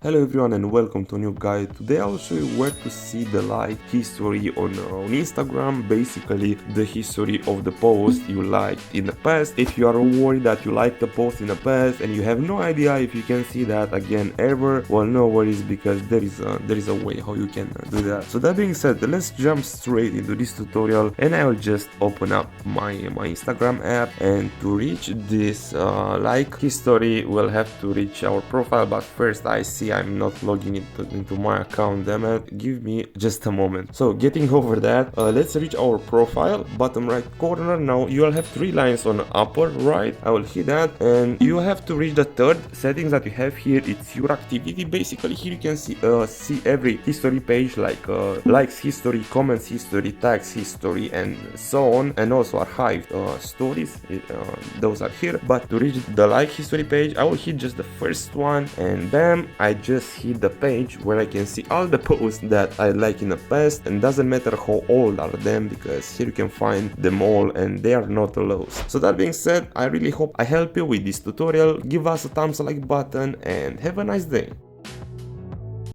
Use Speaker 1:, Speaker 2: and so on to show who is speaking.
Speaker 1: Hello everyone and welcome to a new guide. Today I will show you where to see the like history on Instagram, basically the history of the post you liked in the past. If you are worried that you liked the post in the past and you have no idea if you can see that again ever, well, no worries, because there is a way how you can do that. So that being said, let's jump straight into this tutorial, and I will just open up my Instagram app, and to reach this like history we'll have to reach our profile. But first, I see I'm not logging into my account, damn it. Give me just a moment. So getting over that, let's reach our profile, bottom right corner. Now you'll have three lines on the upper right. I will hit that, and you have to reach the third settings that you have here. It's your activity. Basically here you can see every history page, like likes history, comments history, tags history, and so on, and also archived stories. Those are here. But to reach the like history page, I will hit just the first one, and bam, I just hit the page where I can see all the posts that I like in the past, and doesn't matter how old are them, because here you can find them all and they are not lost. So that being said, I really hope I help you with this tutorial. Give us a thumbs like button and have a nice day.